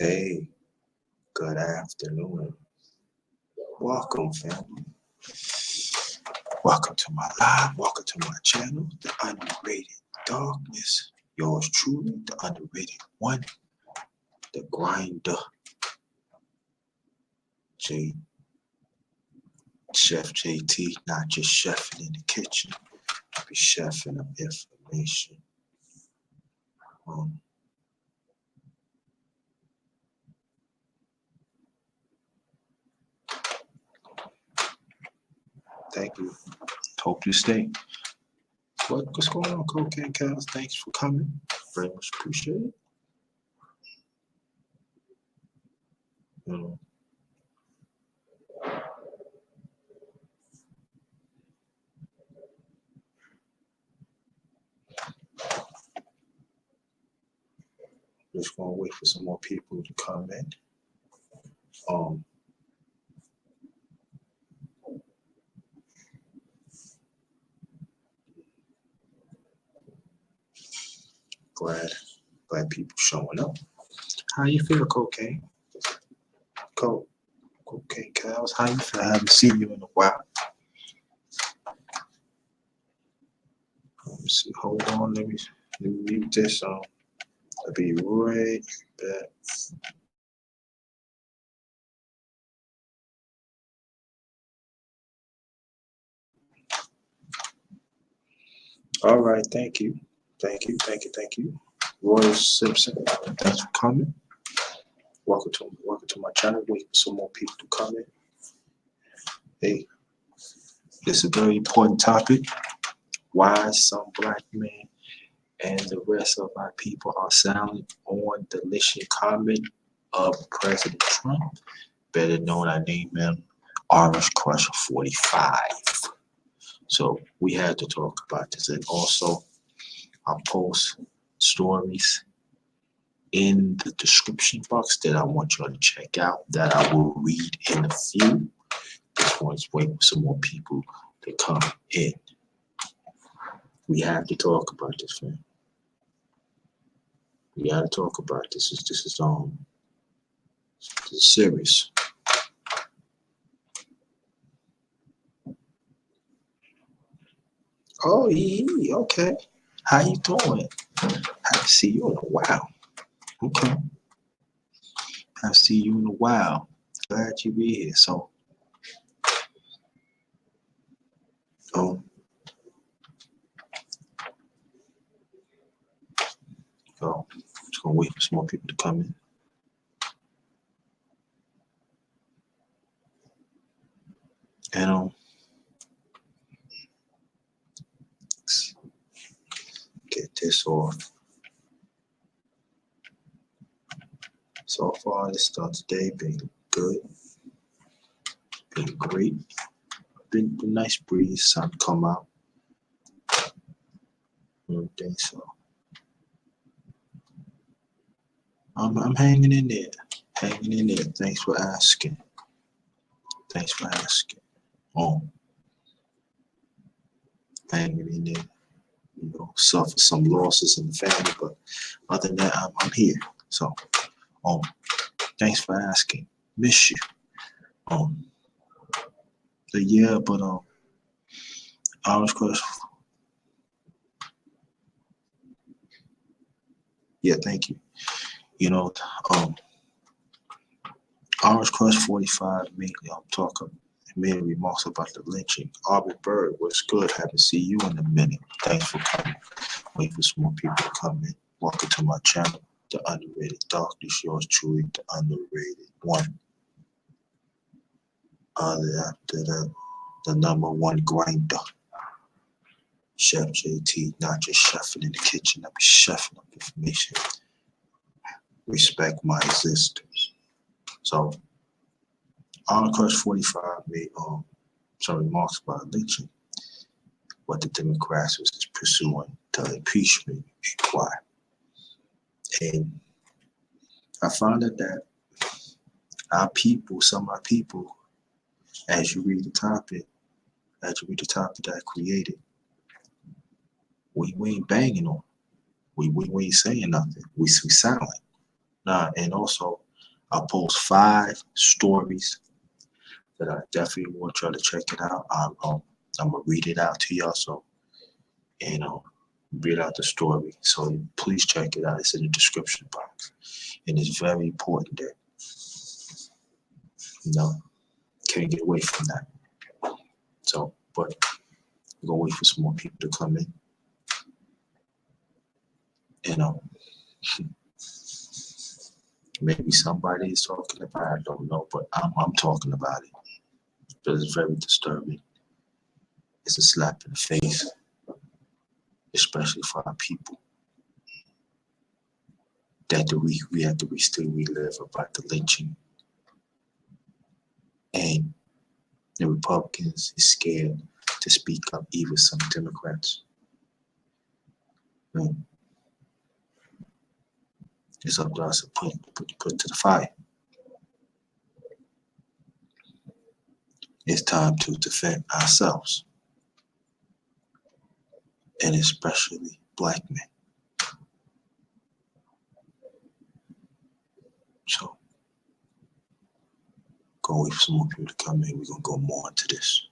Hey, good afternoon. Welcome, family. Welcome to my live. Welcome to my channel, The Underrated Darkness. Yours truly, the underrated one, the grinder, J. Chef JT, not just chefing in the kitchen. I be chefing up information. Um, Thank you. Hope you stay. What's going on, Cocaine Cows? Thanks for coming. Very much appreciate it. Um, just gonna wait for some more people to come in. Um, glad people showing up. How you feel, Cocaine? Cocaine Cows. How you feel? I haven't seen you in a while. Let me see. Hold on. Let me mute this. I'll be right back. All right. Thank you. Thank you. Royal Simpson. Thanks for coming. Welcome to my channel. Wait for some more people to come in. Hey, this is a very important topic. Why some black men and the rest of our people are silent on the lynching comment of President Trump, better known, I name him Orange Crusher 45. So we had to talk about this, and also I'll post stories in the description box that I want you all to check out that I will read in a few. Just want to wait for some more people to come in. We have to talk about this, man. We gotta talk about this. This is serious. Oh, okay. How you doing? Haven't seen you in a while. Okay. Haven't seen you in a while. Glad you be here. So, um, just gonna wait for some more people to come in. And get this off. So far, this start today been good, been great, been a nice breeze, sun come out, everything. So I'm hanging in there, Thanks for asking. Hanging in there. Suffer some losses in the family, but other than that, I'm here. So, thanks for asking. Miss you. Um, but Orange Crush. Yeah, thank you. Um, Orange Crush 45 made remarks about the lynching. Aubrey Bird, what's good? Haven't seen you in a minute. Thanks for coming. Wait for some more people to come in. Welcome to my channel, The Underrated Darkness. Yours truly, the underrated one. After that, the number one grinder. Chef JT, not just chefing in the kitchen, I be chefing up information. Respect my existence. So, Arnold Crush 45 made some remarks about lynching, what the Democrats was pursuing the impeachment inquiry. And I found out that some of our people, as you read the topic that I created, we ain't banging on. We ain't saying nothing. We silent. And also I'll post 5 stories that I definitely want y'all to check it out. I'm gonna read it out to y'all, so read out the story. So please check it out. It's in the description box, and it's very important that can't get away from that. So, but we're gonna wait for some more people to come in. Maybe somebody is talking about it, I don't know, but I'm talking about it. But it's very disturbing. It's a slap in the face, especially for our people. That we have to still relive about the lynching. And the Republicans is scared to speak up, even some Democrats. It's up to us to put to the fire. It's time to defend ourselves, and especially Black men. So, go wait for some more people to come in. We're gonna go more into this.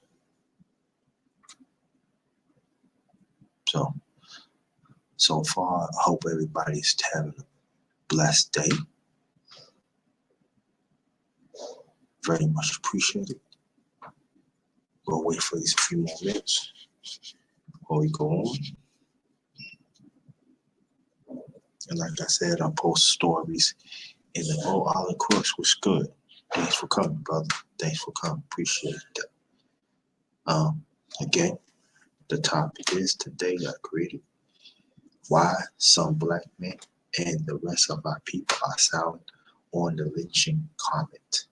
So far, I hope everybody's having a blessed day. Very much appreciated. We'll wait for these few more minutes before we go on. And like I said, I'll post stories in the all of course was good. Thanks for coming, brother. Thanks for coming. Appreciate that. Again, the topic is today I created why some Black men and the rest of our people are silent on the lynching comment.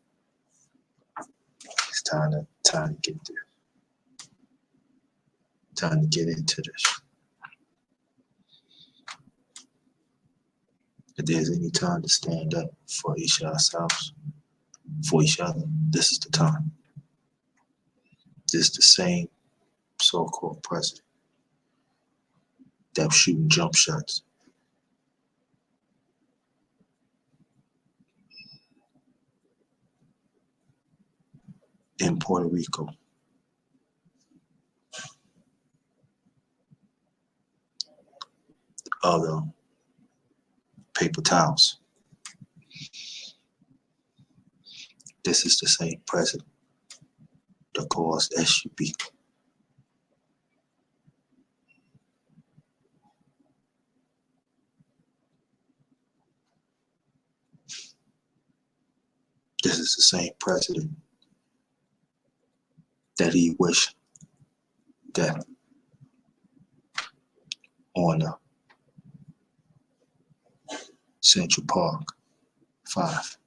It's time to get there. Time to get into this. If there's any time to stand up for each ourselves, for each other, this is the time. This is the same so-called president that was shooting jump shots. In Puerto Rico. Other paper towels. This is the same president that caused SUB. This is the same president that he wished death on Central Park 5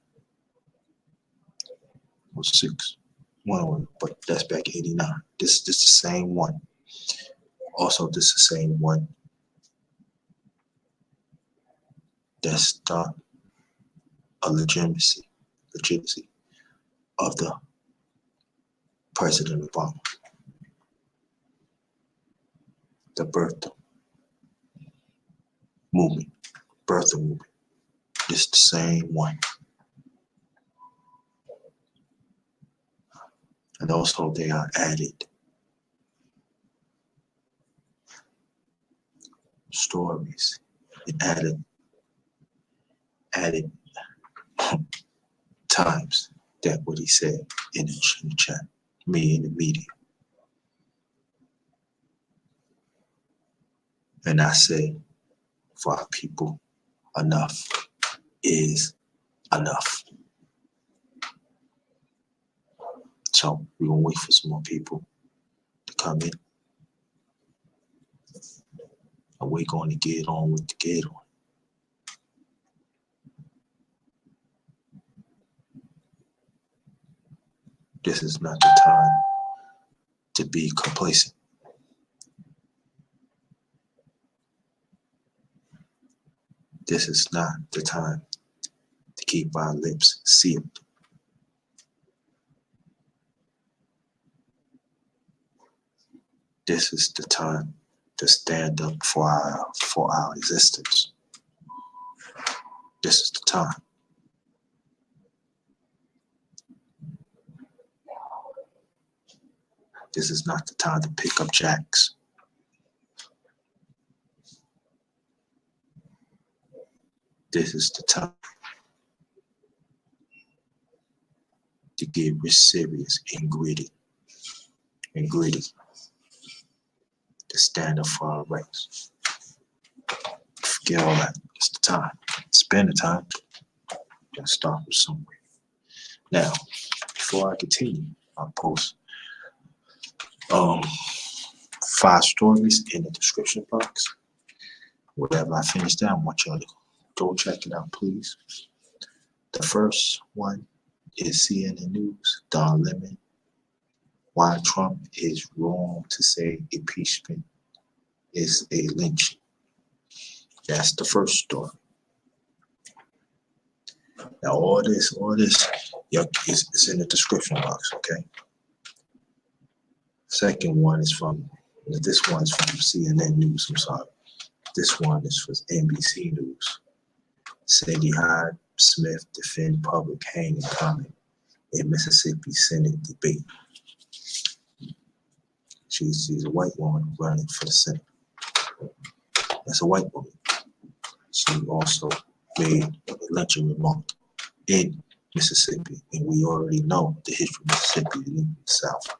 or 6. One, but that's back in 89. This is the same one. Also, this is the same one that stopped a legitimacy of the President Obama. The birth movement. It's the same one. And also they are added stories. It added times that what he said in the chat, me in the media. And I say, for our people, enough is enough. So we're gonna wait for some more people to come in. And we're going to get on with the get on. This is not the time to be complacent. This is not the time to keep our lips sealed. This is the time to stand up for our existence. This is the time. This is not the time to pick up jacks. This is the time to get serious and gritty, to stand up for our rights. Forget all that. It's the time. Spend the time. Gotta start with somewhere. Now, before I continue, I'll post 5 stories in the description box. Whatever I finish that, I want y'all to go check it out, please. The first one is CNN News, Don Lemon. Why Trump is wrong to say impeachment is a lynching. That's the first story. Now all this, is in the description box, okay? Second one is this one's from CNN News, I'm sorry. This one is for NBC News. Sadie Hyde Smith defend public hanging comment in Mississippi Senate debate. She's a white woman running for the Senate. That's a white woman. She also made a lynching remark in Mississippi, and we already know the history of Mississippi in the South.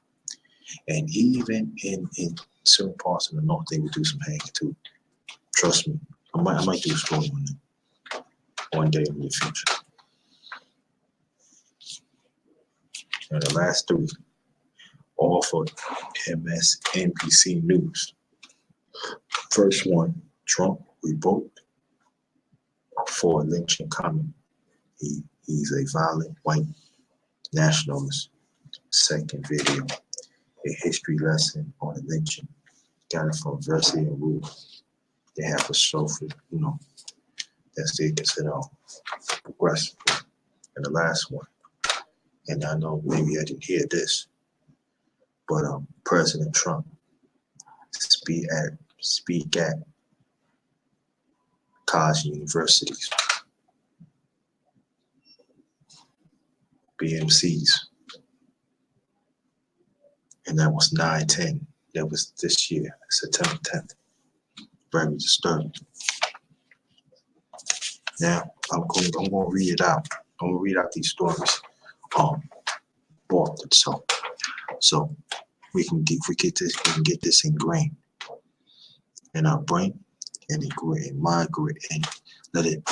And even in certain parts of the North, they would do some hanging too. Trust me, I might do a story on that one day in the future. And the last 3, all for MSNBC News. First one, Trump revoked for lynching comment. He's a violent white nationalist. Second video, a history lesson on the lynching. Got it from Versi and Rule. They have a show for, that's they consider progressive. And the last one, and I know maybe I didn't hear this, but President Trump speak at college and universities, BMCs, and that was 9/10. That was this year, September 10th. Very disturbing. Now I'm going to read it out. I'm going to read out these stories. Authored so we can get this ingrained in our brain and in my grid, and let it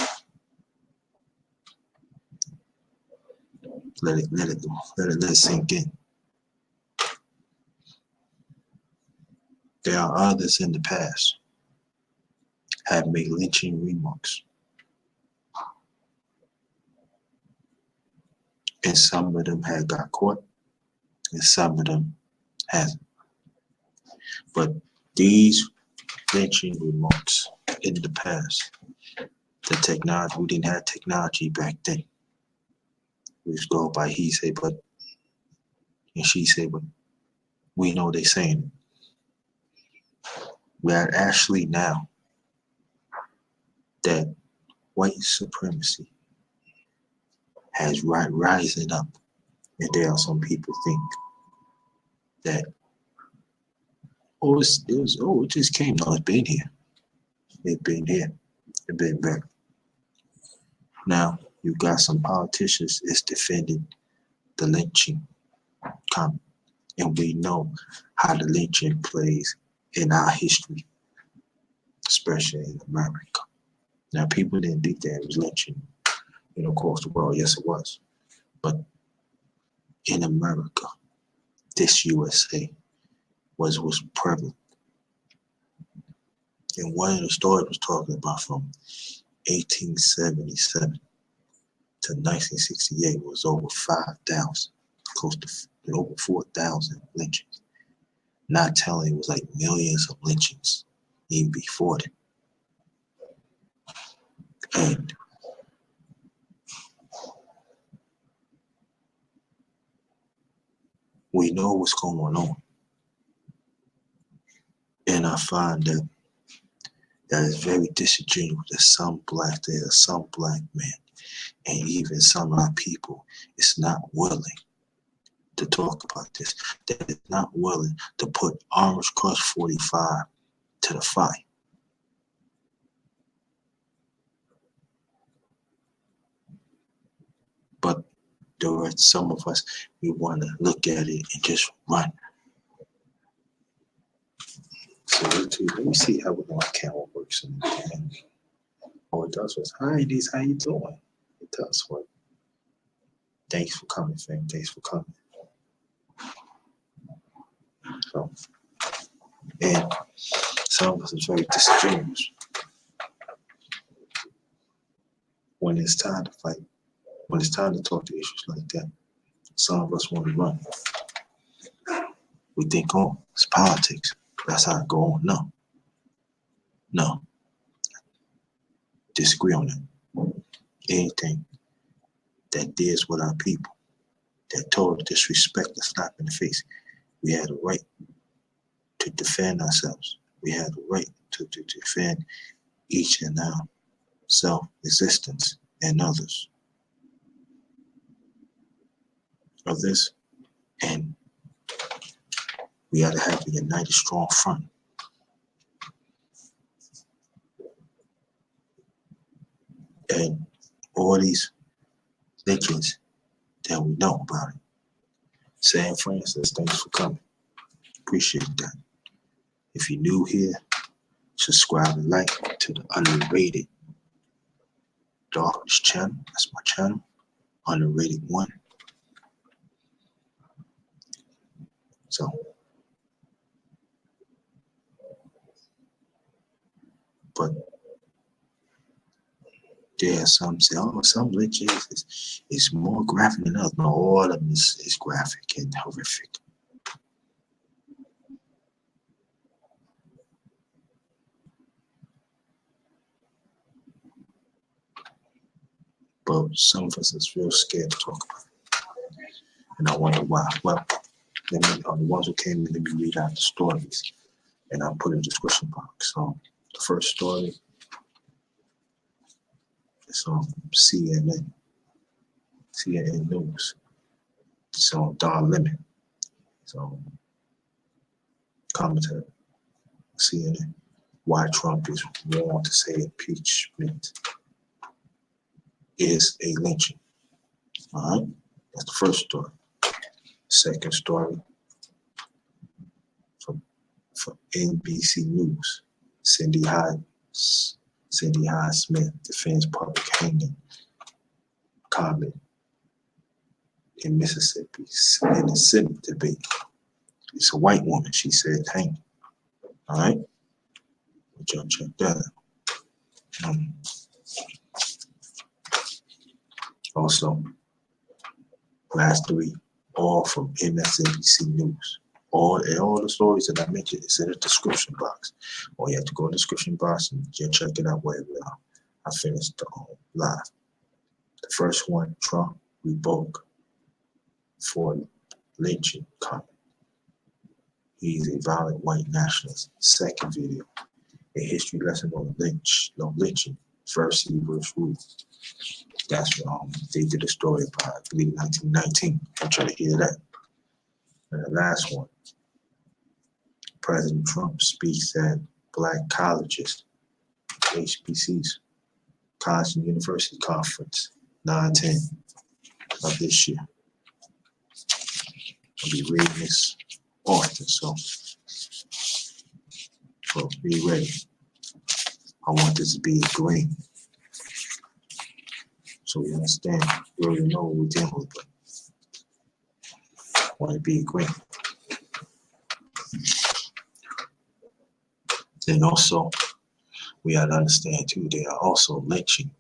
sink in. There are others in the past have made lynching remarks, and some of them had got caught, and some of them hasn't. But these lynching remarks in the past, we didn't have technology back then. We just go by he say, but, and she say, but we know they saying it. We are actually now that white supremacy has rising up, and there are some people think that it just came. No, it's been here. It's been here. It's been back. Now you got some politicians is defending the lynching comment, and we know how the lynching plays in our history, especially in America. Now people didn't think that it was lynching, across the world. Yes, it was, but in America, this USA was prevalent. And one of the stories was talking about from 1877 to 1968 was over 5,000, close to over 4,000 lynchings. Not telling it was like millions of lynchings even before that. And we know what's going on. And I find that is very disingenuous that some black men, and even some of our people is not willing to talk about this, that is not willing to put Orange Crush 45 to the fire. But there are some of us, we want to look at it and just run. So let me see how my camera works. And all it does was, hi, Denise, how you doing? It does what? Thanks for coming, fam. Thanks for coming. So, and some of us are very disingenuous when it's time to fight, when it's time to talk to issues like that. Some of us want to run. We think, oh, it's politics. That's how it go on. No. Disagree on that. Anything that deals with our people, that total disrespect, a slap in the face, we had a right to defend ourselves. We had a right to defend each and our self-existence and others. Of this, and we got to have a united, strong front. And all these lynchings that we know about it. San Francis, thanks for coming. Appreciate that. If you're new here, subscribe and like to the Underrated Darkness channel. That's my channel, Underrated 1. So, but there are some say, oh, some lynchings is more graphic than others. No, all of them is graphic and horrific. But some of us is real scared to talk about it. And I wonder why. Well, the ones who came in, let me read out the stories. And I'll put in the description box. So the first story is on CNN News. It's on Don Lemon. So commentator, CNN, why Trump is wrong to say impeachment is a lynching. All right, that's the first story. Second story from NBC News, Cindy Hyde Smith defends public hanging comment in Mississippi in the Senate debate. It's a white woman, she said, hang. All right, y'all check that out. Also, last three, all from MSNBC News. All the stories that I mentioned is in the description box. Or you have to go in the description box and check it out wherever I finished the live. The first one, Trump revoked for lynching comment. He's a violent white nationalist. Second video, a history lesson on lynching, first versus rule. That's what they did a story about, I believe, 1919. I'm trying to hear that. And the last one, President Trump speaks at Black colleges, HBCs, College and University Conference, 9/10 of this year. I'll be reading this often, so be ready. I want this to be green, so we understand, we already know what we're dealing with, but I want it to be green. Then also, we got to understand too, they are also lynching,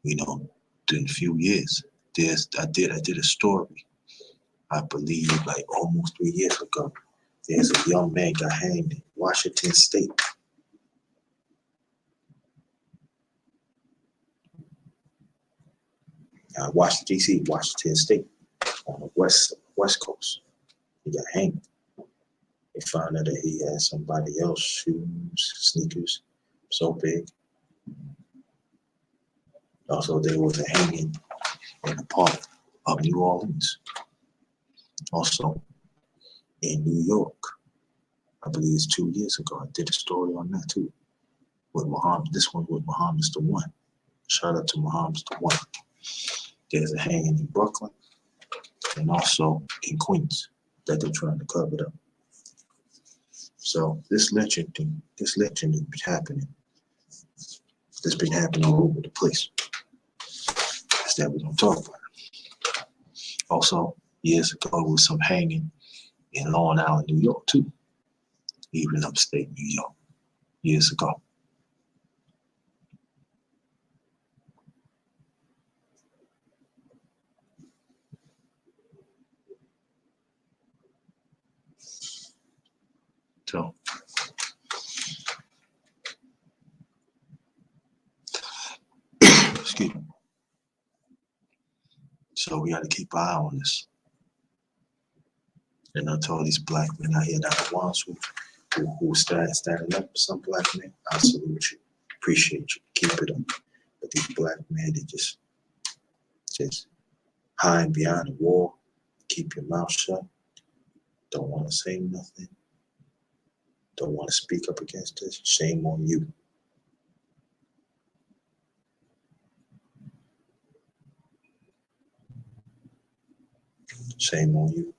in a few years. I did a story, I believe, like almost 3 years ago. There's a young man got hanged in Washington State. Washington State, on the west coast. He got hanged. They found out that he had somebody else's shoes, sneakers, so big. Also, there was a hanging in a park of New Orleans. Also, in New York, I believe it's 2 years ago, I did a story on that too. With Muhammad, this one with Muhammad's the One. Shout out to Muhammad's the One. There's a hanging in Brooklyn and also in Queens that they're trying to cover it up. So this lynching has been happening. It's been happening all over the place. That's that we're gonna talk about. Also, years ago, there was some hanging in Long Island, New York too, even upstate New York, years ago. So, excuse me. So we got to keep an eye on this. And I told these black men out here that the ones who standing up for some black men, I salute you, appreciate you, keep it up. But these black men, they just hide behind the wall, keep your mouth shut, don't want to say nothing, don't want to speak up against this. Shame on you. Shame on you.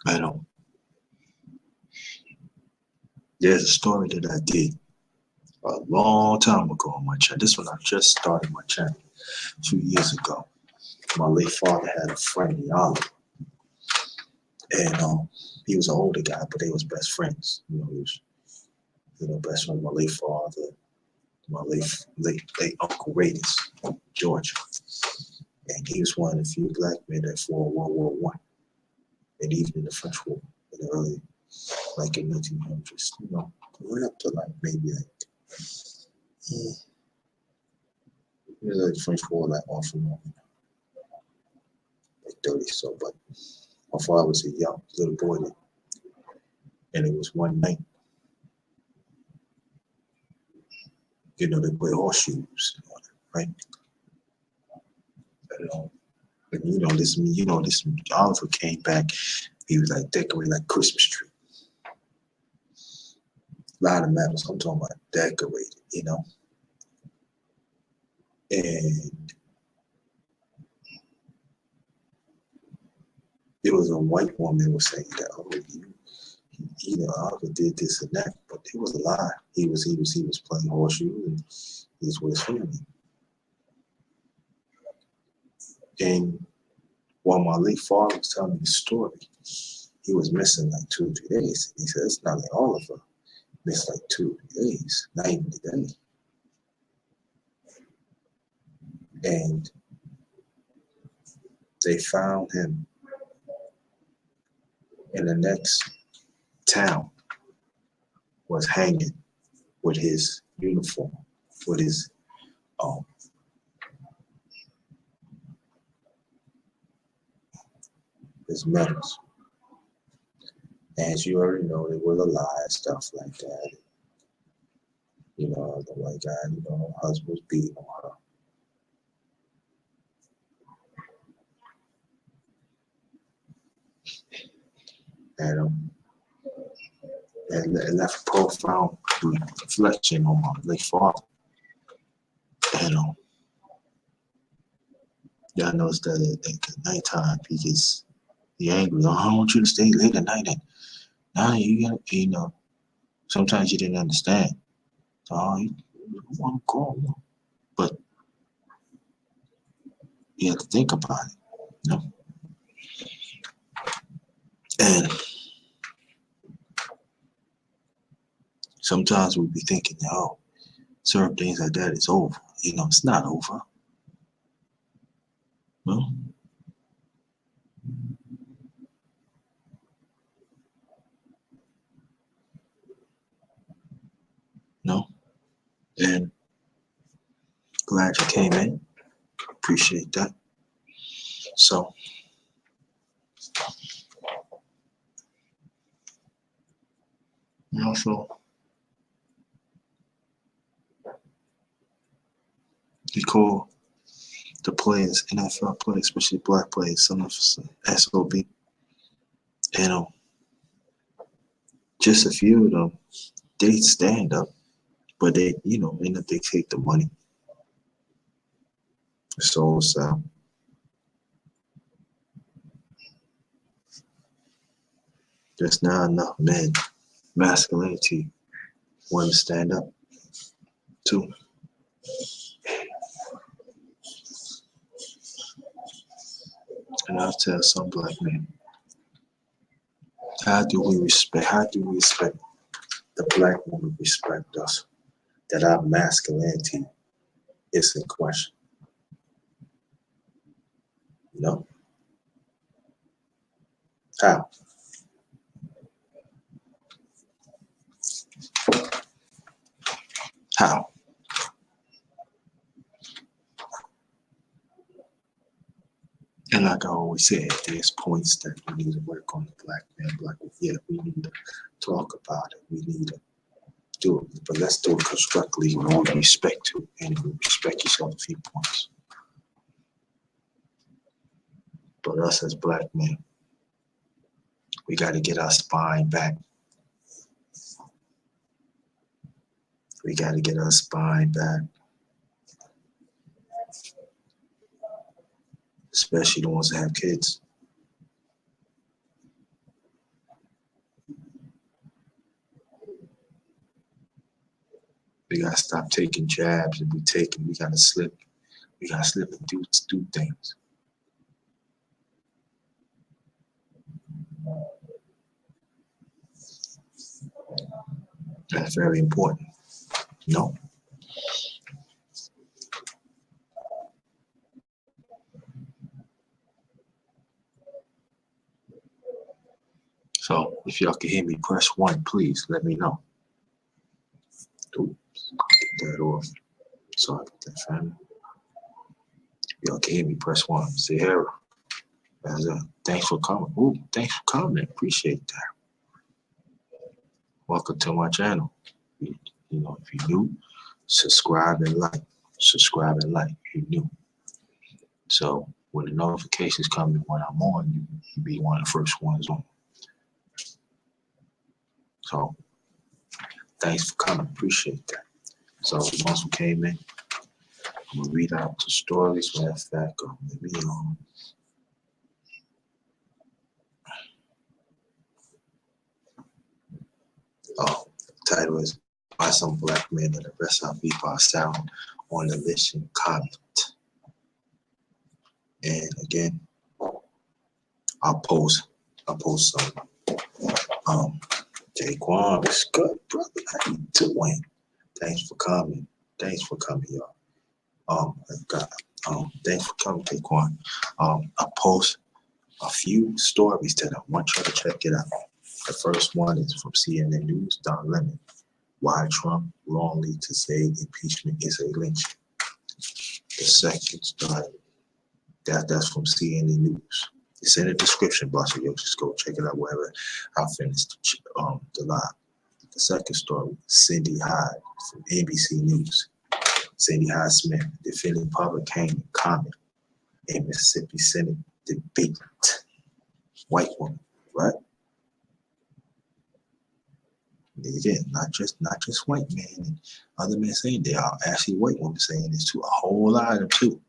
I know. There's a story that I did a long time ago on my channel. This one I just started my channel 2 years ago. My late father had a friend, Oliver, and he was an older guy, but they was best friends. He was, best friend with my late father, my late Uncle Radius, Georgia, and he was one of the few black men that fought World War I, and even in the French War in the early, like in 1900s, right up to like maybe like French War, like off and on, like 30 so. But my father was a young little boy then, and it was one night. They play horseshoes, right? This Oliver came back. He was like decorating like Christmas tree. A lot of metals. I'm talking about decorated, And there was a white woman was saying that, Oliver did this and that, but it was a lie. He was playing horseshoes and he was with his family. And while my late father was telling me the story, he was missing like 2 or 3 days. He said it's not like Oliver missed like 2 or 3 days, not even a day. And they found him in the next town, was hanging with his uniform, with his medals. As you already know, they were a lie and stuff like that. The white guy, her husband was beating on her. And it left a profound reflection on my late father. And y'all notice that at nighttime he gets angry. I don't want you to stay late at night. And now you got sometimes you didn't understand. You want to call, but you have to think about it, And sometimes we'll be thinking, certain things like that is over. It's not over. No. No. And glad you came in. Appreciate that. So, also, they call the players, NFL players, especially black players, some of us SOB, just a few of them, they stand up, but they take the money. So there's not enough men, masculinity, want to stand up too. And I'll tell some black men, how do we respect the black woman respect us, that our masculinity is in question? How? How? And like I always said, there's points that we need to work on the black man, black woman. Yeah, we need to talk about it. We need to do it, but let's do it constructively with all respect to it, and respect yourself viewpoints. But us as black men, we got to get our spine back. We got to get our spine back. Especially the ones that have kids. We got to stop taking jabs, and we got to slip. We got to slip and do things. That's very important. So if y'all can hear me, press 1, please. Let me know. Oops, get that off. Sorry about that, family. Y'all can hear me, press 1. Sahara. Thanks for coming. Ooh, thanks for coming. Appreciate that. Welcome to my channel. If you're new, subscribe and like. Subscribe and like if you're new. So when the notifications come in when I'm on, you be one of the first ones on. So thanks for coming. Appreciate that. So once we came in, I'm gonna read out the stories. Matter of fact, let me the title is "Why Some Black Men and the Rest of People Are Sound on the Lynching Comment." And again, I'll post some. Jaquan, what's good, brother? How you doing? Thanks for coming. Thanks for coming, y'all. Thanks for coming, Jaquan. I post a few stories that I want y'all to check it out. The first one is from CNN News, Don Lemon. Why Trump wrongly to say impeachment is a lynching. The second story, that's from CNN News. It's in the description box, so you'll just go check it out wherever I finish the live. The second story, Cindy Hyde from ABC News. Cindy Hyde Smith defending public hanging comment in Mississippi Senate debate. White woman, right? Again, not just white men and other men saying they are actually white women saying this too. A whole lot of them too.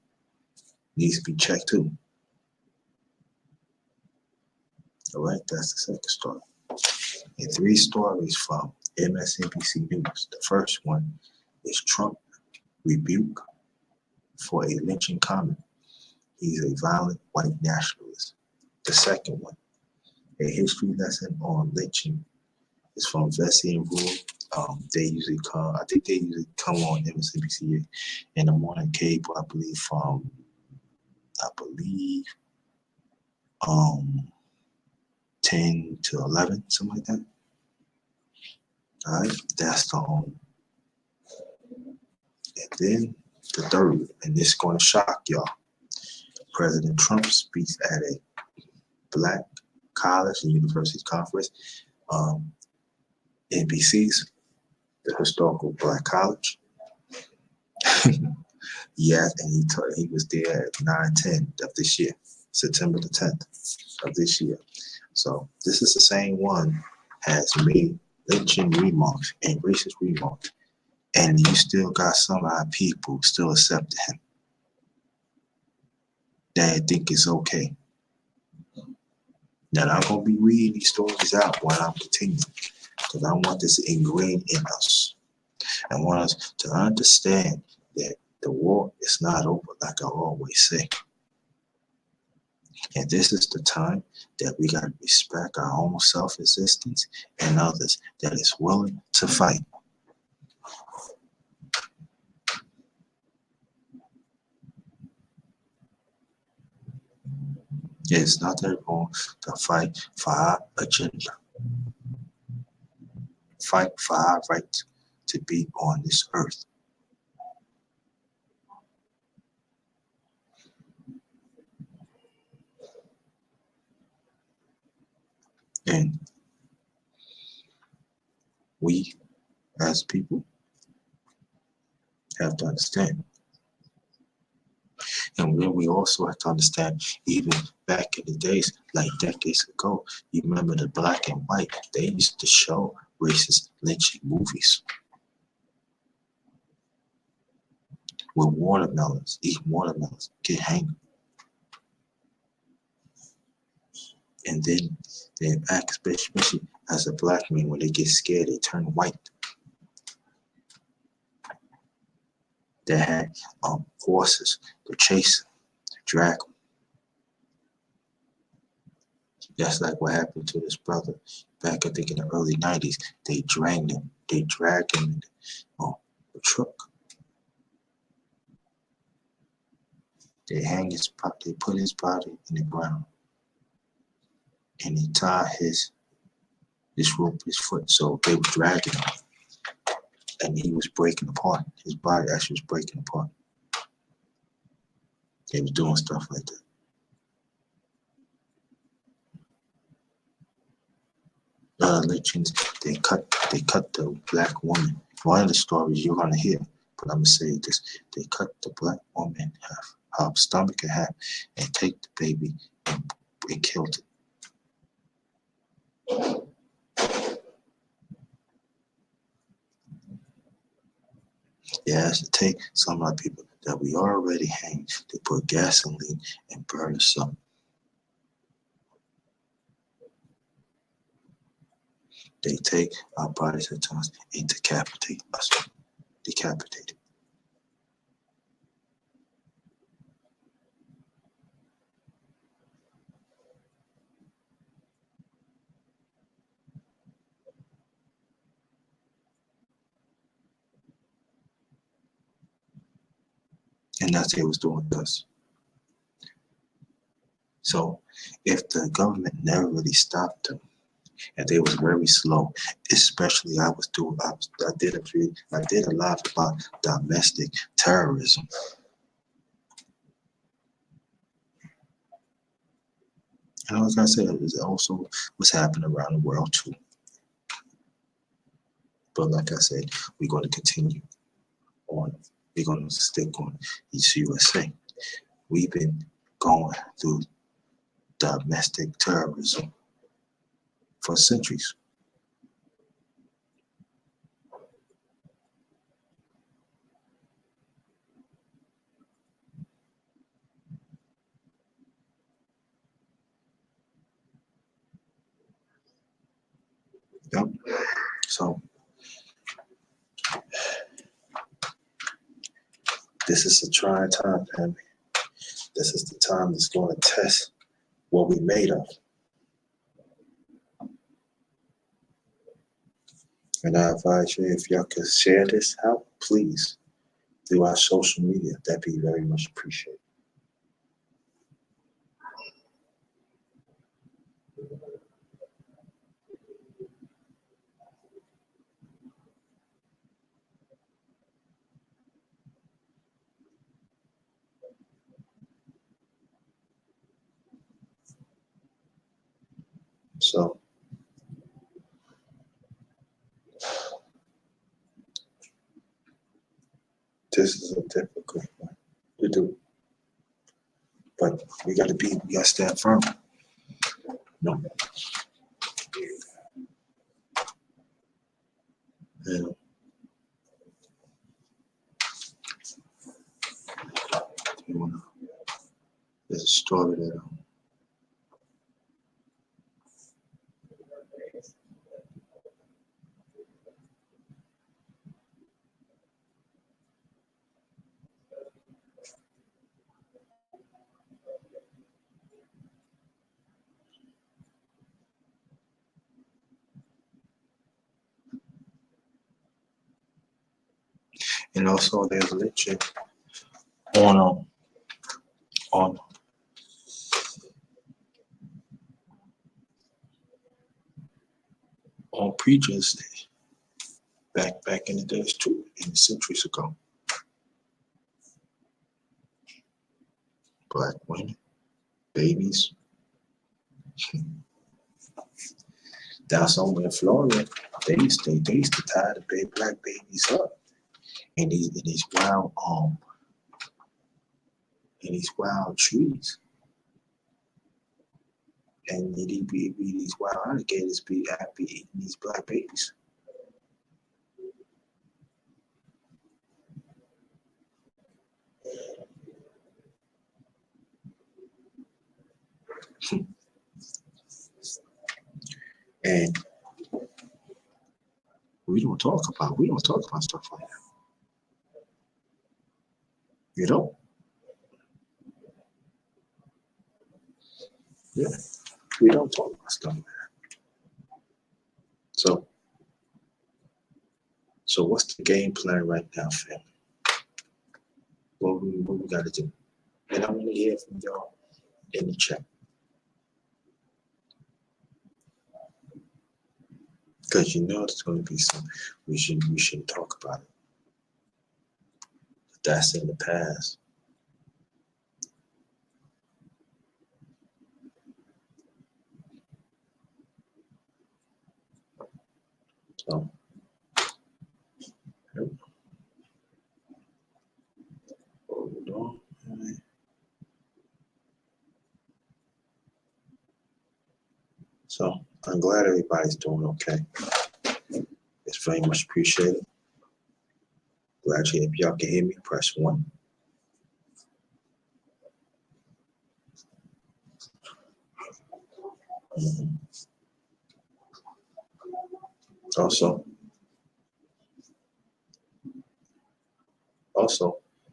Needs to be checked too. All right, that's the second story. And 3 stories from MSNBC News. The first one is Trump rebuke for a lynching comment. He's a violent white nationalist. The second one, a history lesson on lynching, is from Vesey and Rule. I think they usually come on MSNBC in the morning cable, I believe 10 to 11, something like that. All right, that's the and then the third, and this is going to shock y'all. President Trump speaks at a Black college and university conference. NBC's the historical Black college. Yeah, and he was there 9/10 of this year, September the 10th of this year. So this is the same one has made lynching remarks and racist remarks, and you still got some of our people still accepting him that think it's okay. Now I'm gonna be reading these stories out while I'm continuing because I want this ingrained in us. I want us to understand that the war is not over, like I always say. And this is the time that we got to respect our own self-existence and others that is willing to fight. It's not that wrong to fight for our agenda, fight for our right to be on this earth. And we, as people, have to understand. And then we also have to understand, even back in the days, like decades ago, you remember the black and white, they used to show racist lynching movies with watermelons, eat watermelons, get hangry. And then they act, especially as a black man, when they get scared, they turn white. They had horses to chase them, to drag them. That's like what happened to this brother back, I think, in the early 90s. They dragged him. They dragged him in the truck. They put his body in the ground, and they tied this rope his foot. So they were dragging him, and he was breaking apart. His body actually was breaking apart. They was doing stuff like that. Lynchings, they cut the black woman. One of the stories you're gonna hear, but I'm gonna say this: they cut the black woman in half, her stomach in half, and take the baby and killed it. It has to take some of our people that we already hang to put gasoline and burn us up. They take our bodies at times and decapitate us. Decapitate it. And that's what they was doing to us. So if the government never really stopped them, and they was very slow, especially I did a lot about domestic terrorism. And like I said, it's also what's happening around the world too. But like I said, we're going to continue on. We're going to stick on East USA. We've been going through domestic terrorism for centuries. Yep. So this is a trying time, family. This is the time that's going to test what we made of. And I advise you, if y'all could share this out, please, through our social media. That'd be very much appreciated. So this is a difficult one. We do. But we gotta stand firm. No. And you wanna, there's a story that and also there's lynching on on on preachers back in the days too, in the centuries ago. Black women, babies. Down somewhere in Florida, they used to tie the black babies up in these wild trees. And these wild alligators be happy eating these black babies. And we don't talk about stuff like that. You know? Yeah. We don't talk about stuff like that. So what's the game plan right now, family? What we gotta do? And I want to hear from y'all in the chat. Because you know there's gonna be some we should talk about it. But that's in the past. So hold on. So I'm glad everybody's doing okay. It's very much appreciated. Glad if y'all can hear me, press 1. Mm-hmm. Also,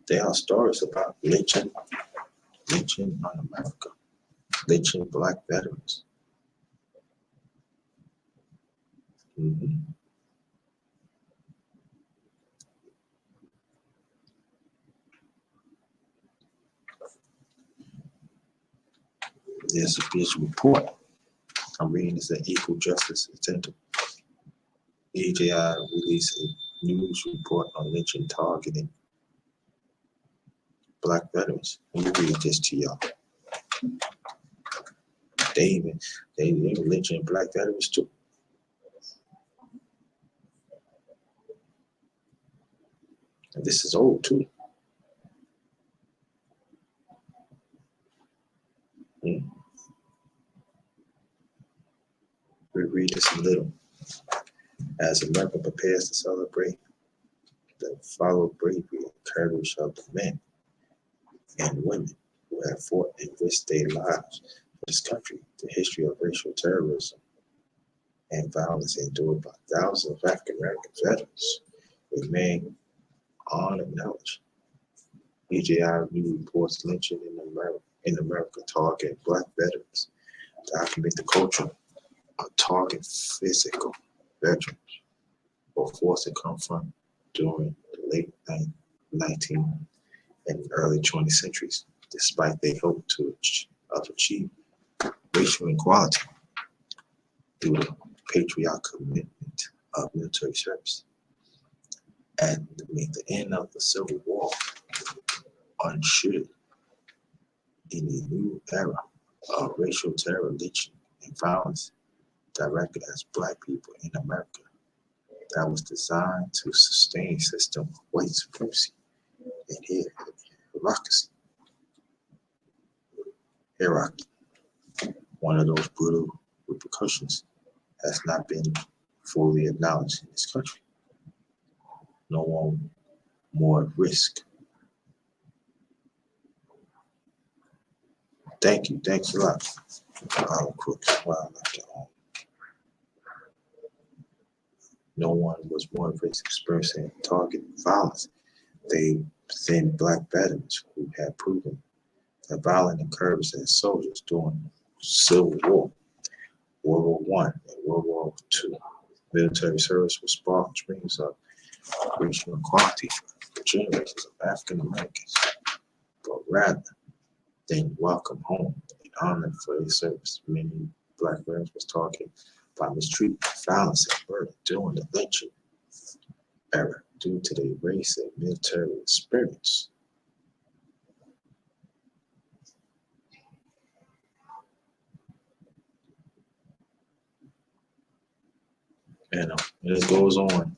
there are stories about lynching on America, lynching black veterans. Mm-hmm. There's a report. I'm reading this at Equal Justice Center. EJI released a news report on lynching targeting black veterans. Let me read this to y'all. They were lynching black veterans too. And this is old too. Mm. We read this a little. As America prepares to celebrate the followed bravery and courage of the men and women who have fought and risked their lives for this country, the history of racial terrorism and violence endured by thousands of African American veterans remain unacknowledged. EJI new reports lynching in America target black veterans, document the culture of target physical veterans were forced to confront during the late 19th and early 20th centuries, despite their hope of achieve racial equality through the patriotic commitment of military service. At the end of the Civil War, ushered in a new era of racial terror, lynching, and violence directed at black people in America that was designed to sustain a system of white supremacy and hierarchy. One of those brutal repercussions has not been fully acknowledged in this country. No one more at risk. Thank you. Thanks a lot. Crooks. Wow, no one was more at risk experiencing target violence than black veterans who had proven that violent encouraged as soldiers during Civil War, World War I, and World War II. Military service was sparked dreams of racial equality for generations of African Americans, but rather than welcome home and honor for their service, many black veterans was targeted by mistreatment, violence, and murder during the lynching era due to their race and military experience. And it goes on.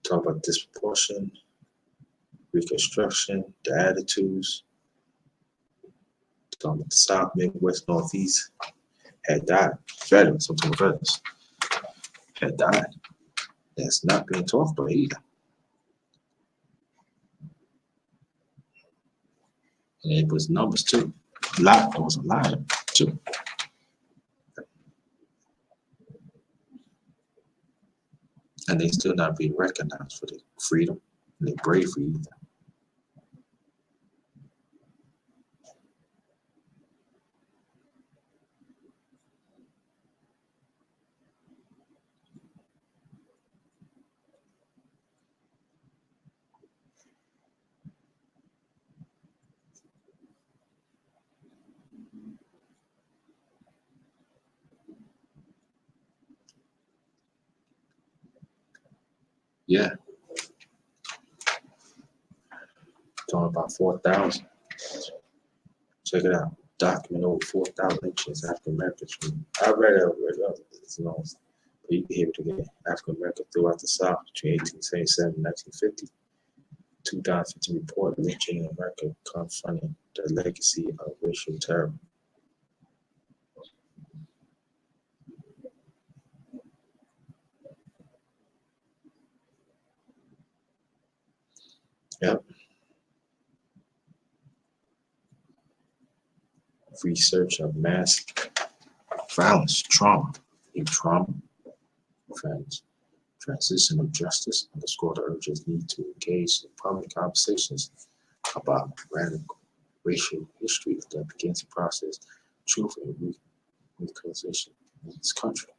Talk about disproportion, Reconstruction, the attitudes. Talk about the South, Midwest, Northeast had died. Veterans, something veterans had died. That's not being talked about either. And it was numbers too. There was a lot too. And they still not being recognized for their freedom and their bravery either. Yeah. Talking about 4,000. Check it out. Document over 4,000 lynchings African Americans. I read it already. But you can hear it again. African American throughout the South between 1877 and 1950. 2015 report lynching in America confronting the legacy of racial terror. Yep. Research of mass violence, trauma, transition of justice underscore the urgent need to engage in public conversations about radical racial history that begins to process truth and reconciliation in this country.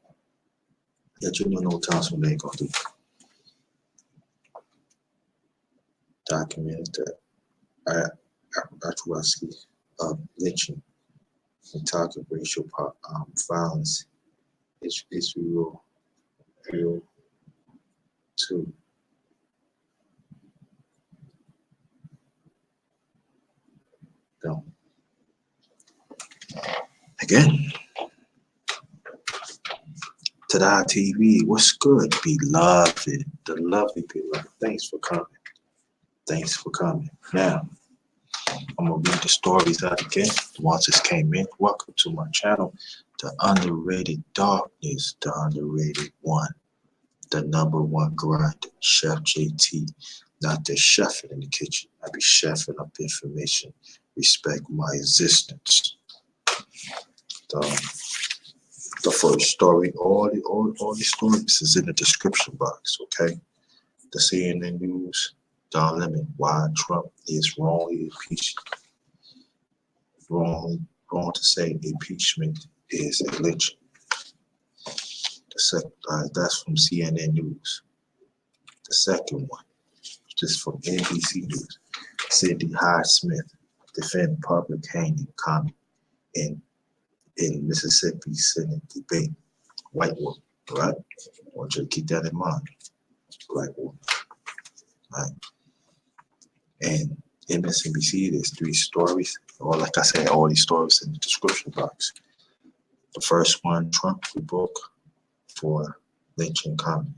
That you know no times when they're going to document the atrocity of lynching and target racial violence is real too. So, again, Tada TV, what's good, beloved? The lovely beloved. Thanks for coming. Thanks for coming. Now, I'm gonna read the stories out again. The ones that came in. Welcome to my channel, The Underrated Darkness, the underrated one, the number one grinder, Chef JT. Not the chef in the kitchen. I be chefing up information. Respect my existence. The first story, all the stories is in the description box, okay? The CNN News, Don Lemon, why Trump is wrongly impeached. Wrong to say impeachment is a lynching. That's from CNN News. The second one, just from NBC News. Cindy Hyde Smith defend public hanging comment in Mississippi Senate debate. White woman, right? I want you to keep that in mind. Black woman, right? And MSNBC, there's 3 stories. Or like I said, all these stories in the description box. The first one, Trump rebook for lynching comment.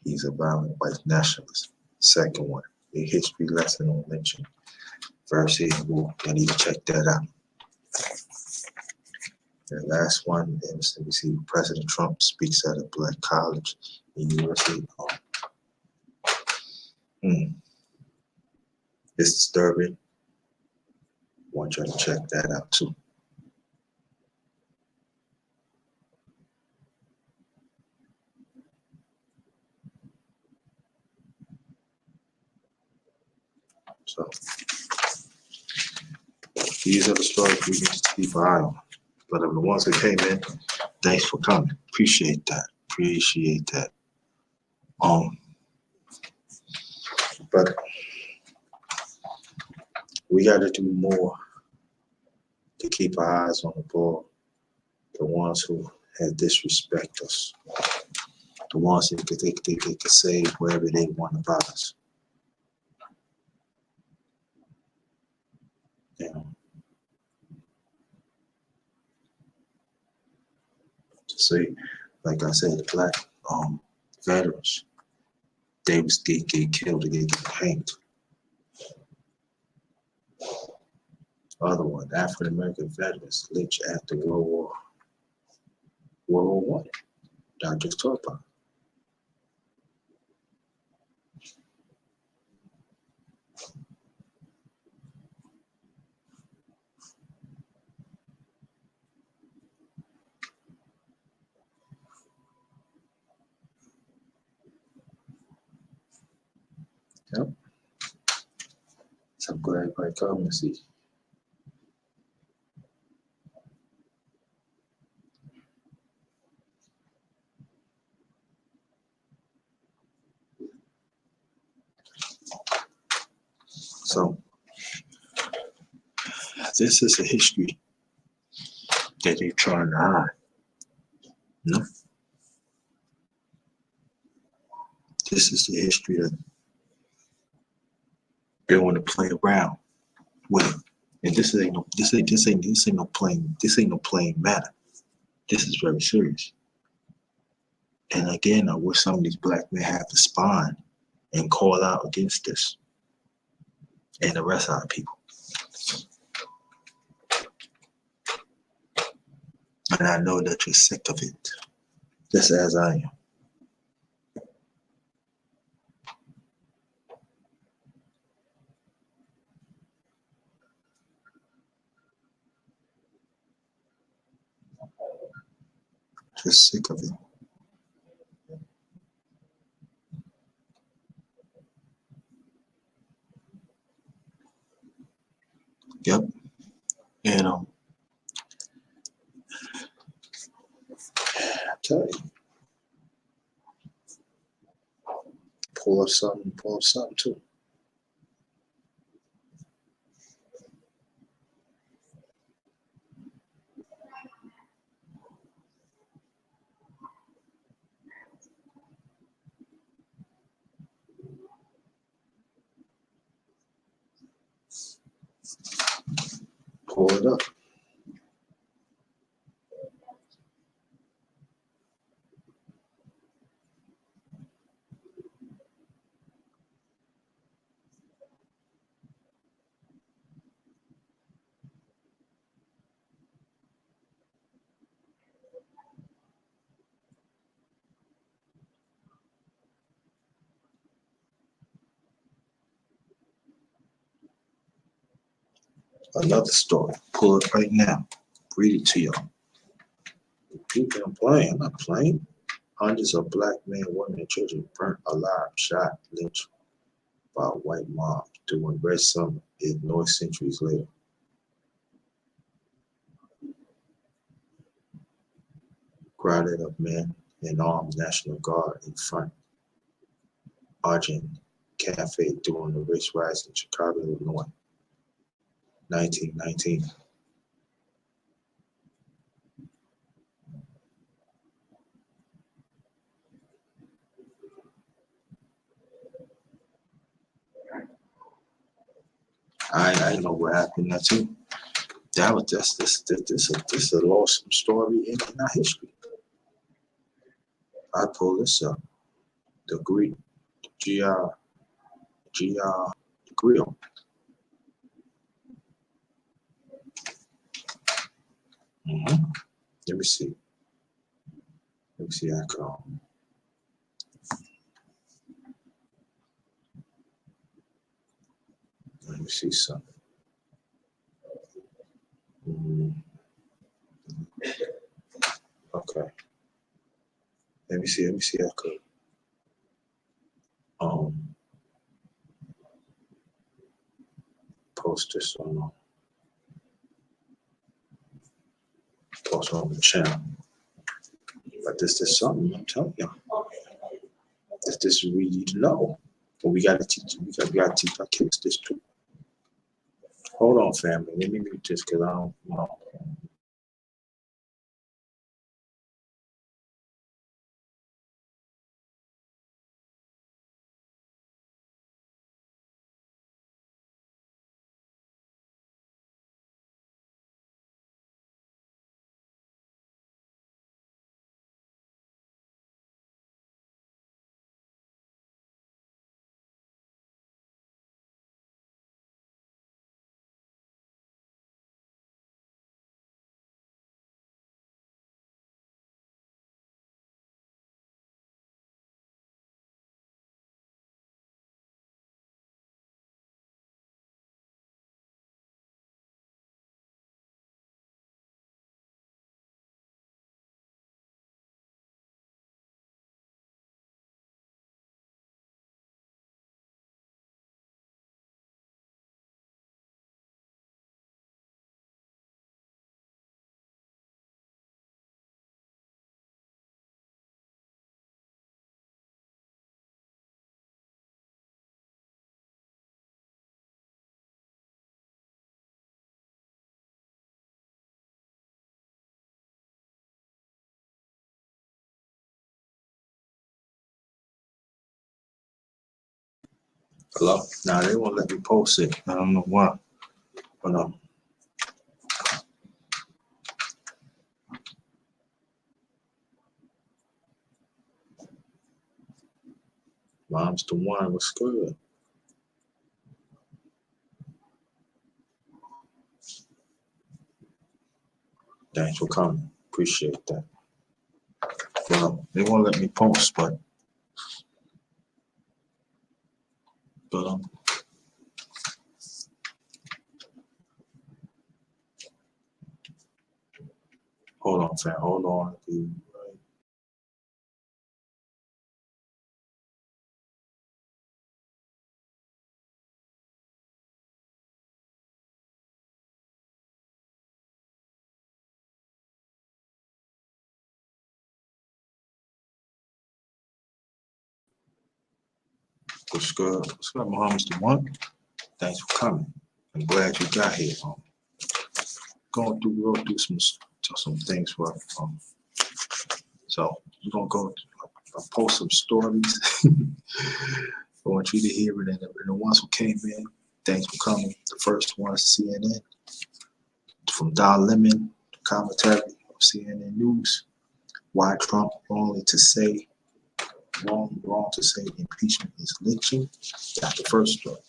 He's a violent white nationalist. Second one, a history lesson on lynching. First Haitian War. I need to check that out. The last one is, let me see, President Trump speaks at a black college in university. It's disturbing. I want you to check that out too. So these are the stories we need to keep an eye on. But of the ones that came in, thanks for coming. Appreciate that. Appreciate that. But we got to do more to keep our eyes on the ball. The ones who have disrespect us, the ones that they can say whatever they want about us. You know, to say, like I said, the black veterans, they get killed, they get hanged. Other one, African American veterans lynched after World War One. That I just talked about. Yep. So I'm glad everybody come and see. So this is a history that they're trying to hide. No, this is the history that they want to play around with. And this ain't no playing matter. This is very serious. And again, I wish some of these black men have the spine and call out against this and the rest of our people. And I know that you're sick of it, just as I am. Just sick of it. Yep. And I tell you, pull up something too. Pull it up. Another story. Pull it right now. Read it to y'all. People I'm playing. I'm not playing. Hundreds of black men, women, and children burnt alive, shot, lynched by a white mob during Red Summer, ignored centuries later. Crowded of men in armed National Guard in front Argent Cafe during the race riots in Chicago, Illinois, 1919. I know what happened there too. That was just this a lost story in our history. I pull this up. The Greek GR GR Grill. Let me see. Let me see. I can. Let me see something. Okay. Let me see. Let me see. I could. Um, post this on. Post on the channel. But this is something I'm telling you. This is what we need to know. But we gotta teach. We gotta teach our kids this too. Hold on, family. Let me mute this because I don't know. Hello? Nah, they won't let me post it. I don't know why. But Mom's the one. What's good? Thanks for coming. Appreciate that. Well, they won't let me post, but hold on, fam. Hold on. What's good? What's good? Mom's the one. Thanks for coming. I'm glad you got here. We'll do some things for. So we're gonna go post some stories. I want you to hear it, and the ones who came in, thanks for coming. The first one is CNN from Don Lemon, commentary of CNN News. Why Trump wrong to say impeachment is lynching. That's the first story.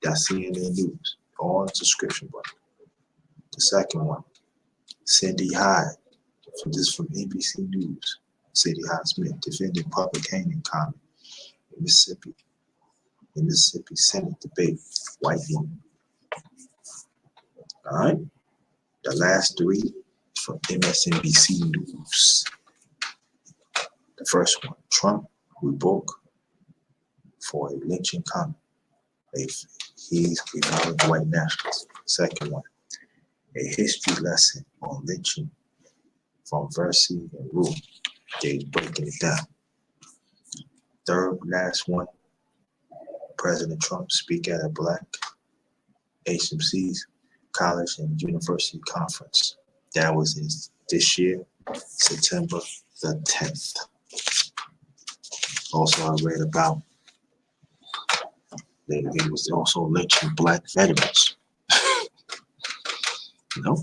That's CNN News. All in the description button. The second one, Cindy Hyde, from ABC News. Cindy Hyde Smith defended public hanging comment in Mississippi Senate debate. White woman. All right. The last three from MSNBC News. The first one, Trump rebook for a lynching comment. He's regarding white nationalists. Second one, a history lesson on lynching from Versi and Rule. They're breaking it down. Third, last one, President Trump speak at a Black HMC's college and university conference. That was this year, September the 10th. Also, I read about that they was also lynching Black veterans. You know?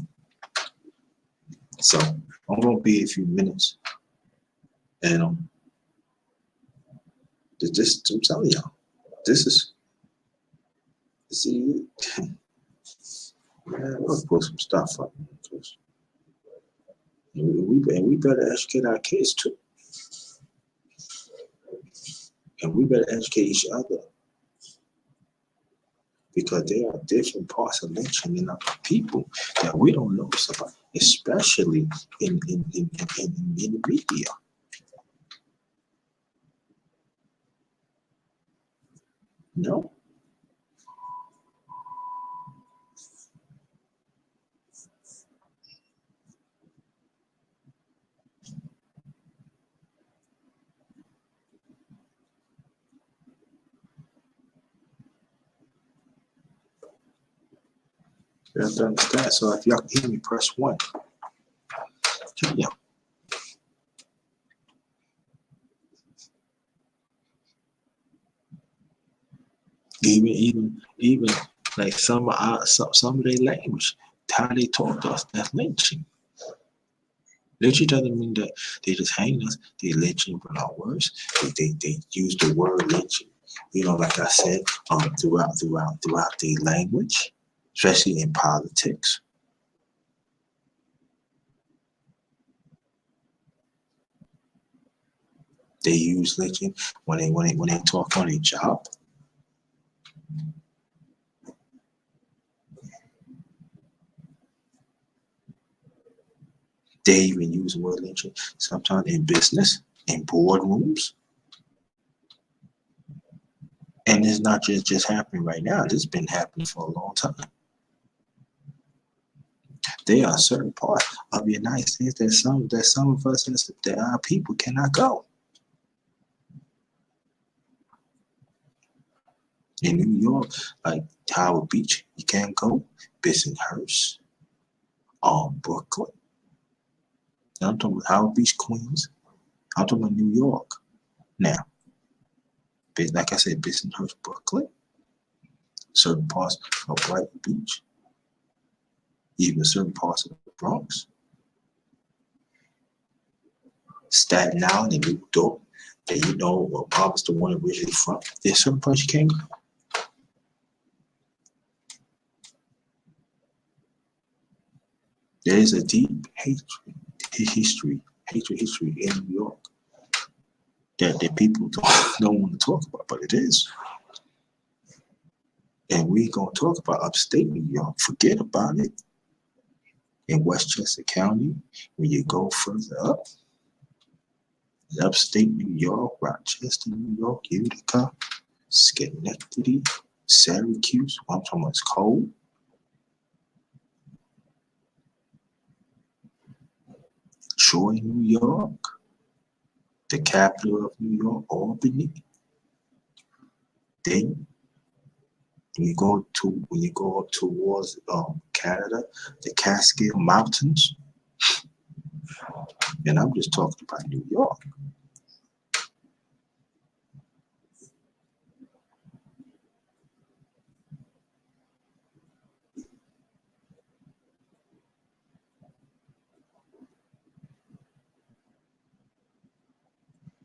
So I'm gonna be a few minutes, and I'm telling y'all, this is see. Man, let's put some stuff up. And we better educate our kids too. And we better educate each other because there are different parts of lynching in other people that we don't know about, especially in the media. No. You have to understand. So if y'all can hear me, press 1. Yeah. Even like some of their language, how they talk to us, that's lynching. Lynching doesn't mean that they just hang us. They lynching without words. They use the word lynching. Like I said, throughout the language, especially in politics. They use lynching when they talk on a job. They even use the word lynching sometimes in business, in boardrooms. And it's not just happening right now. This has been happening for a long time. There are certain parts of the United States that some of us that our people cannot go. In New York, like Howard Beach, you can't go. Bensonhurst, Brooklyn. I'm talking about Howard Beach, Queens. I'm talking about New York. Now, like I said, Bensonhurst, Brooklyn, certain parts of Brighton Beach, even certain parts of the Bronx, Staten Island, and New York, that where Bob's the one originally from. There's certain parts you can't go. There is a deep history in New York that people don't want to talk about, but it is. And we're going to talk about upstate New York. Forget about it. In Westchester County, when you go further up, upstate New York, Rochester, New York, Utica, Schenectady, Syracuse. I'm talking about it's cold. Troy, New York, the capital of New York, Albany. Then when you go up towards Canada, the Catskill Mountains, and I'm just talking about New York.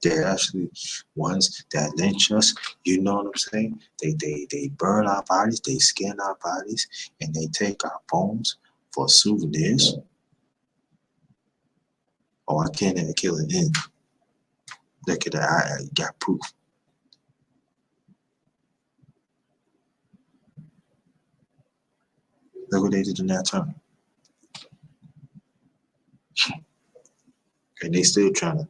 They're actually ones that lynch us. You know what I'm saying? They burn our bodies, they skin our bodies, and they take our bones for souvenirs. Oh, I can't even kill it in. Look at that, I got proof. Look what they did in that time. And they still trying to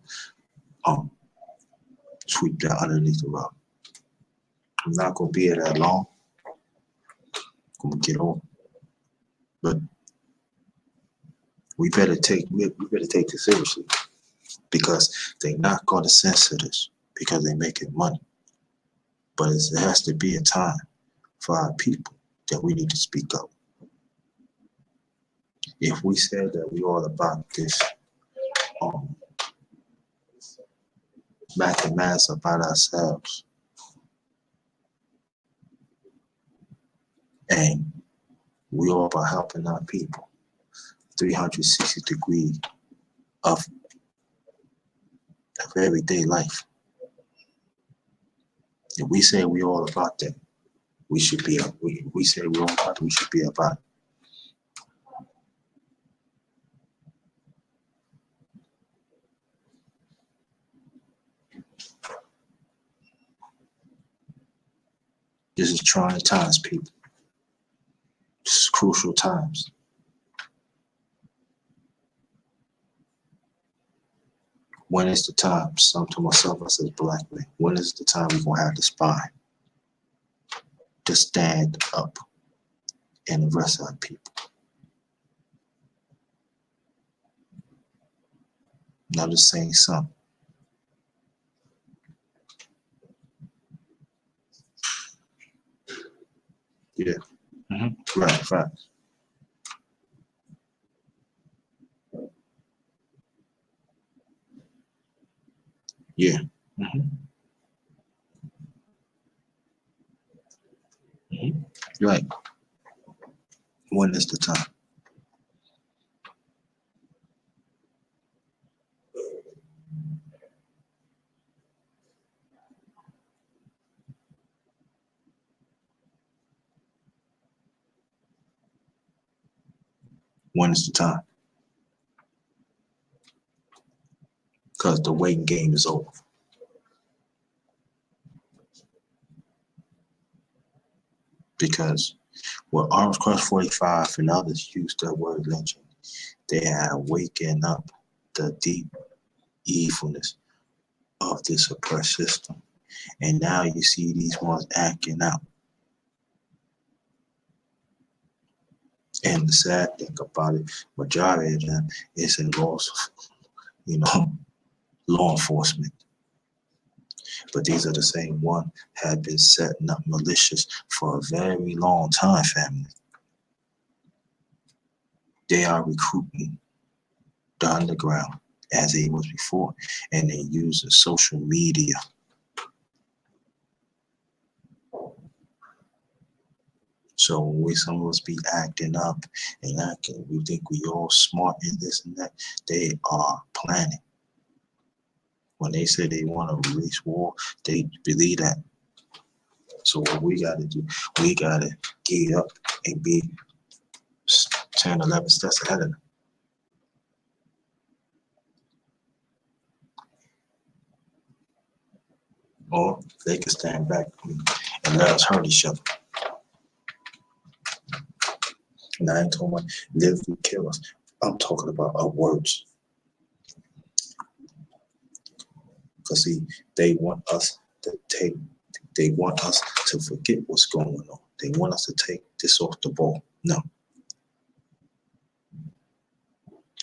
sweep that underneath the rug. I'm not gonna be here that long. I'm gonna get on. But we better take this seriously because they're not gonna censor this because they're making money. But it has to be a time for our people that we need to speak up. If we said that we all about this making mass about ourselves and we all about helping our people, 360 degrees of everyday life. If we say we all about that, we should be we say we're all about it, we should be about it. This is trying times, people. This is crucial times. When is the time? Some to myself, I said, Blackman, when is the time we're going to have the spine to stand up and the rest of our people? And I'm just saying something. Yeah. Right, right. Yeah. Right. When is the time? When is the time? Because the waiting game is over. Because when Arms Cross 45 and others use that word lynching, they are waking up the deep evilness of this oppressed system. And now you see these ones acting out. And the sad thing about it, majority of them is in laws, law enforcement. But these are the same one had been setting up militias for a very long time, family. They are recruiting the underground as it was before, and they use social media. So when some of us be acting up and acting, we think we all smart in this and that. They are planning. When they say they want to release war, they believe that. So what we got to do, we got to get up and be 10, 11 steps ahead of them. Or they can stand back and let us hurt each other. And I ain't talking about literally kill us. I'm talking about our words. Because see, they want us to forget what's going on. They want us to take this off the ball. No.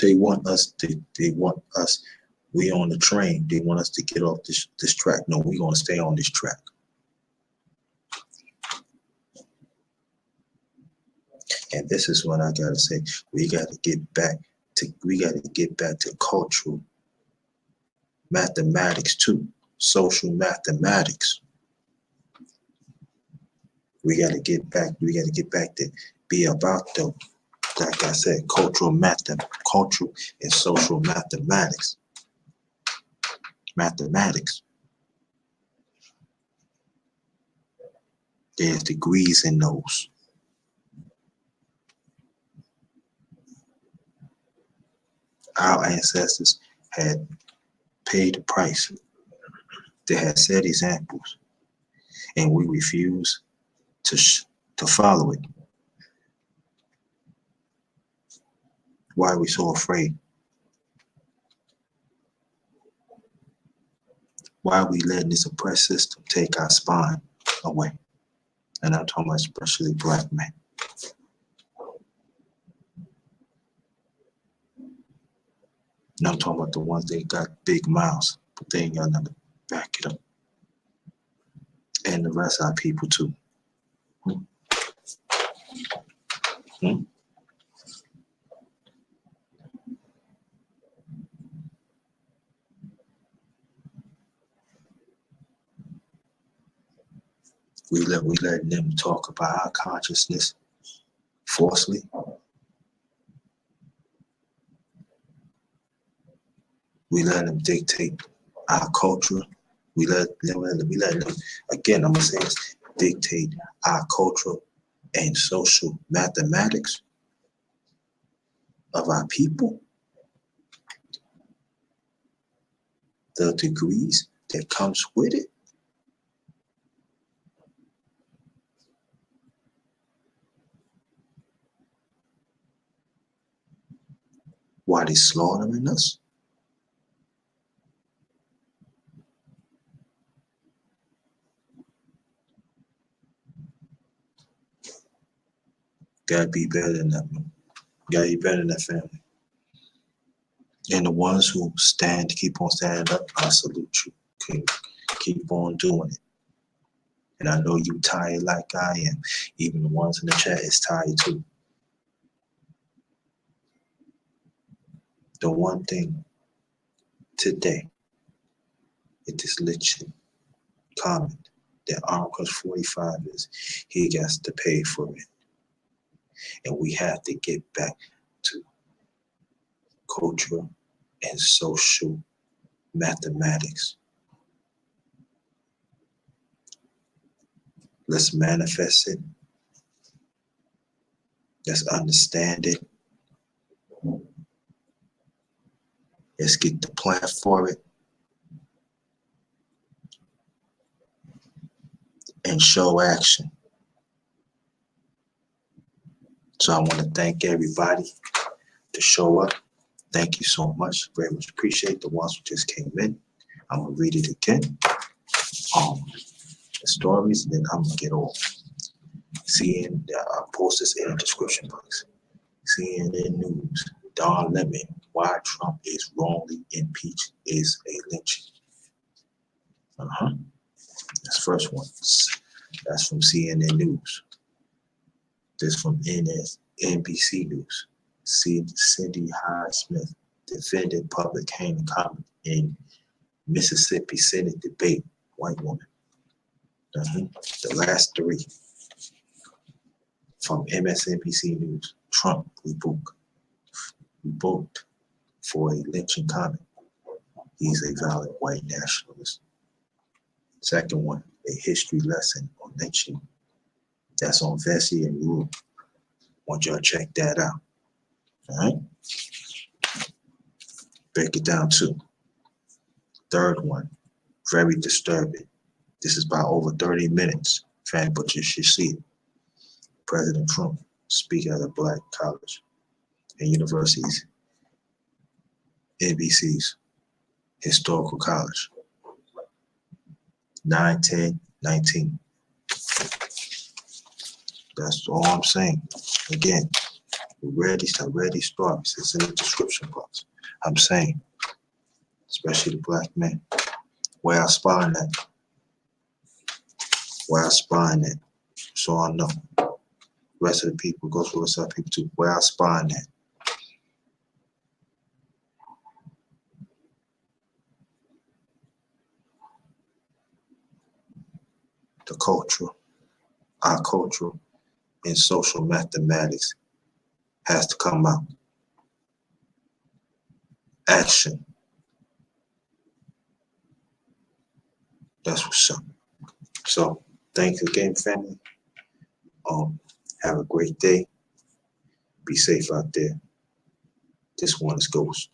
They want us, we on the train. They want us to get off this track. No, we gonna stay on this track. And this is what I gotta say. We gotta get back to cultural mathematics too. Social mathematics. We gotta get back to be about the, like I said, cultural and social mathematics. Mathematics. There's degrees in those. Our ancestors had paid the price. They had set examples, and we refuse to follow it. Why are we so afraid? Why are we letting this oppressed system take our spine away? And I'm talking about especially black men. And I'm talking about the ones that got big mouths, but they ain't got nothing to back it up. And the rest of our people too. We letting them talk about our consciousness falsely. We let them dictate our culture. We let them, again, I'm gonna say this, dictate our culture and social mathematics of our people. The degrees that comes with it. Why they slaughtering us? Gotta be better than that, man. Gotta be better than that, family. And the ones who keep on standing up, I salute you. Keep on doing it. And I know you tired like I am. Even the ones in the chat is tired too. The one thing today, it is lynching comment that Article 45 is he gets to pay for it. And we have to get back to cultural and social mathematics. Let's manifest it. Let's understand it. Let's get the plan for it. And show action. So I want to thank everybody to show up. Thank you so much. Very much appreciate the ones who just came in. I'm going to read it again. The stories, and then I'm going to get off. I'll post this in the description box. CNN News, Don Lemon, why Trump is wrongly impeached is a lynching. That's the first one. That's from CNN News. This from NBC News. Cindy Hyde-Smith defended public hanging comment in Mississippi Senate debate. White woman. The last three from MSNBC News. Trump revoked for a lynching comment. He's a violent white nationalist. Second one, a history lesson on lynching. That's on Vesey and Rule. Want y'all to check that out. All right? Break it down too. Third one, very disturbing. This is about over 30 minutes, but you should see it. President Trump speaking at a black college and universities, NBC's historical college. 9/10/19. That's all I'm saying. Again, read these stories. It's in the description box. I'm saying, especially the black men, where I spine at. So I know. The rest of the people goes for the rest of the people too. Where I spine at. The our cultural and social mathematics has to come out. Action. That's what's up. So thanks again, family. Have a great day. Be safe out there. This one is Ghost.